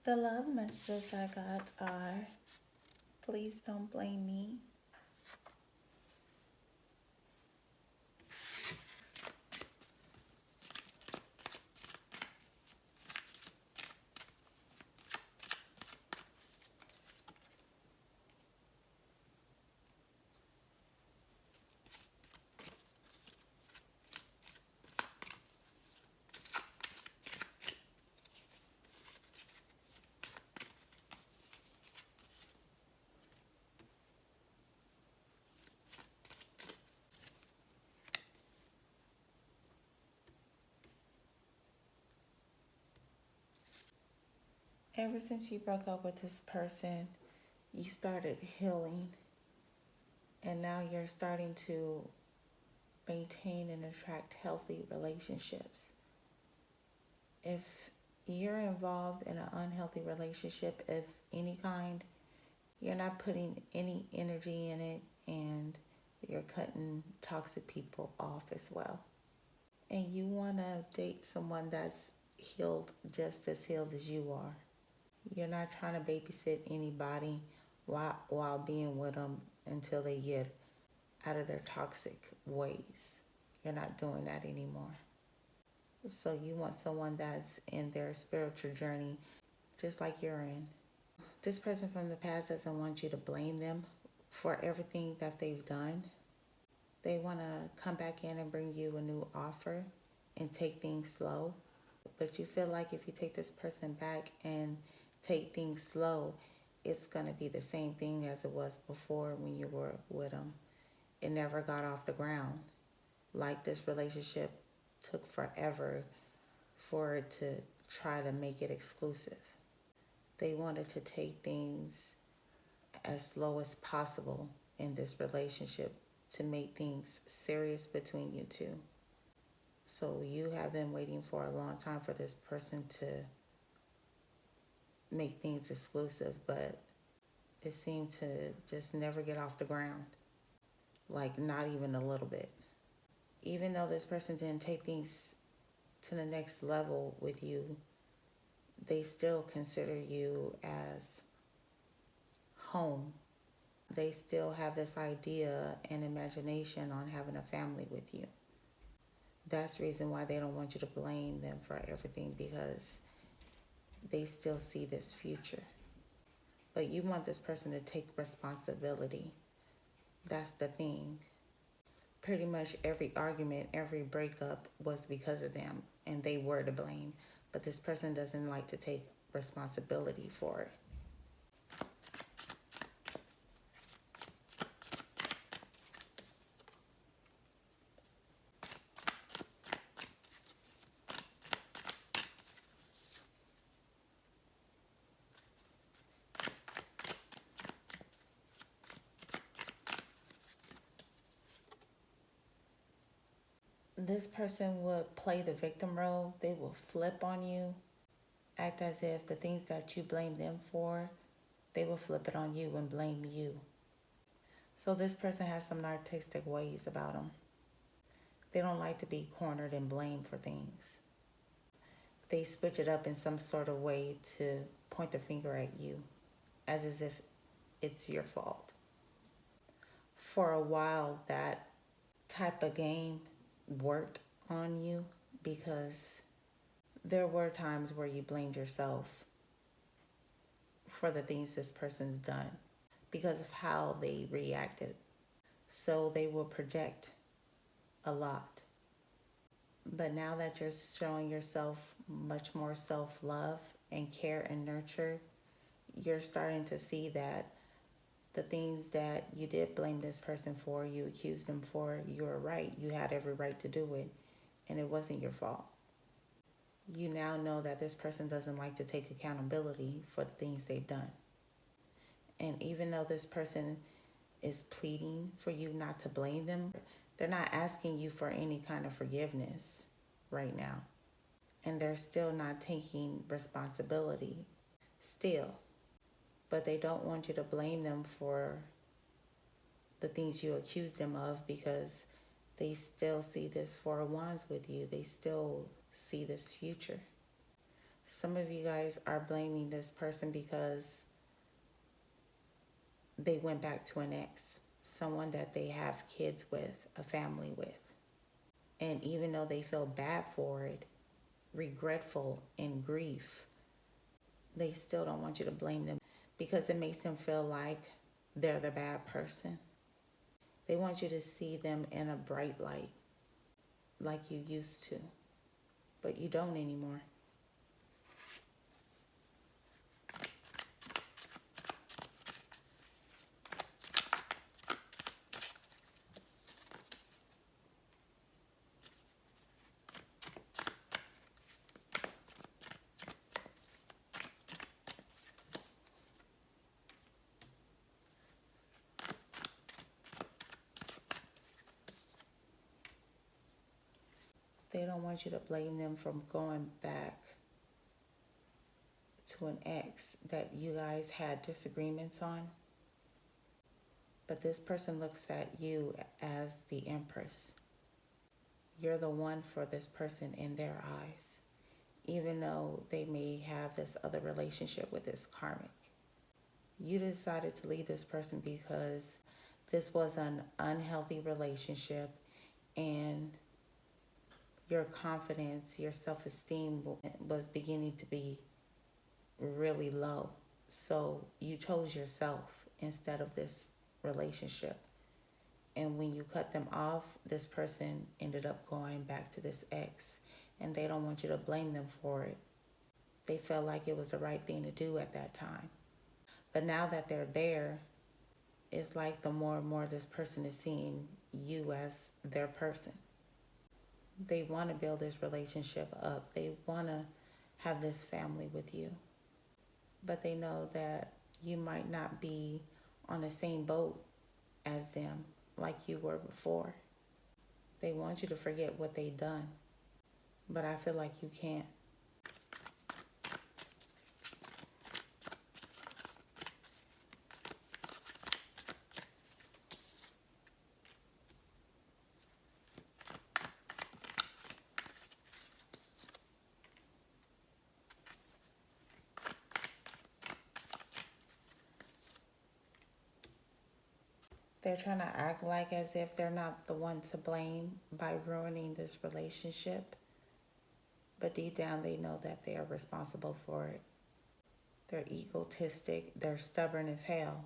The love messages I got are, please don't blame me. Ever since you broke up with this person, you started healing, and now you're starting to maintain and attract healthy relationships. If you're involved in an unhealthy relationship of any kind, you're not putting any energy in it, and you're cutting toxic people off as well. And you want to date someone that's healed, just as healed as you are. You're not trying to babysit anybody while being with them until they get out of their toxic ways. You're not doing that anymore. So you want someone that's in their spiritual journey just like you're in. This person from the past doesn't want you to blame them for everything that they've done. They want to come back in and bring you a new offer and take things slow. But you feel like if you take this person back and take things slow, it's going to be the same thing as it was before when you were with them. It never got off the ground. Like this relationship took forever for it to try to make it exclusive. They wanted to take things as slow as possible in this relationship to make things serious between you two. So you have been waiting for a long time for this person to make things exclusive, but it seemed to just never get off the ground. Like not even a little bit. Even though this person didn't take things to the next level with you, they still consider you as home. They still have this idea and imagination on having a family with you. That's the reason why they don't want you to blame them for everything, because they still see this future. But you want this person to take responsibility. That's the thing. Pretty much every argument, every breakup was because of them, and they were to blame. But this person doesn't like to take responsibility for it. This person would play the victim role. They will flip on you, act as if the things that you blame them for, they will flip it on you and blame you. So this person has some narcissistic ways about them. They don't like to be cornered and blamed for things. They switch it up in some sort of way to point the finger at you, as if it's your fault. For a while, that type of game worked on you because there were times where you blamed yourself for the things this person's done because of how they reacted. So they will project a lot. But now that you're showing yourself much more self-love and care and nurture, you're starting to see that the things that you did blame this person for, you accused them for, you were right. You had every right to do it, and it wasn't your fault. You now know that this person doesn't like to take accountability for the things they've done. And even though this person is pleading for you not to blame them, they're not asking you for any kind of forgiveness right now. And they're still not taking responsibility still. But they don't want you to blame them for the things you accuse them of, because they still see this Four of Wands with you. They still see this future. Some of you guys are blaming this person because they went back to an ex, someone that they have kids with, a family with. And even though they feel bad for it, regretful and grief, they still don't want you to blame them because it makes them feel like they're the bad person. They want you to see them in a bright light like you used to, but you don't anymore. They don't want you to blame them for going back to an ex that you guys had disagreements on. But this person looks at you as the Empress. You're the one for this person in their eyes, even though they may have this other relationship with this karmic. You decided to leave this person because this was an unhealthy relationship and your confidence, your self-esteem was beginning to be really low. So you chose yourself instead of this relationship. And when you cut them off, this person ended up going back to this ex, and they don't want you to blame them for it. They felt like it was the right thing to do at that time. But now that they're there, it's like the more and more this person is seeing you as their person. They want to build this relationship up. They want to have this family with you. But they know that you might not be on the same boat as them like you were before. They want you to forget what they've done. But I feel like you can't. They're trying to act like as if they're not the one to blame by ruining this relationship. But deep down, they know that they are responsible for it. They're egotistic. They're stubborn as hell.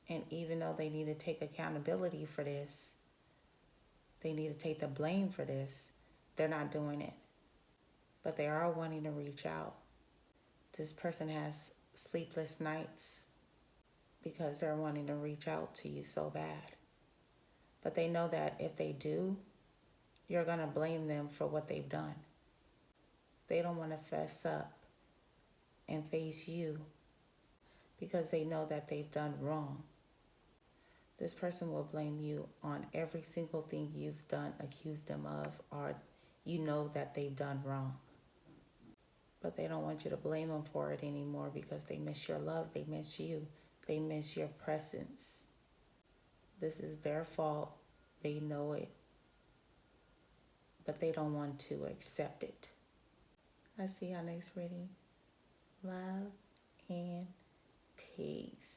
And even though they need to take accountability for this, they need to take the blame for this, they're not doing it. But they are wanting to reach out. This person has sleepless nights because they're wanting to reach out to you so bad. But they know that if they do, you're going to blame them for what they've done. They don't want to fess up and face you because they know that they've done wrong. This person will blame you on every single thing you've done, accused them of, or you know that they've done wrong. But they don't want you to blame them for it anymore because they miss your love, they miss you. They miss your presence. This is their fault. They know it. But they don't want to accept it. I see y'all next reading. Love and peace.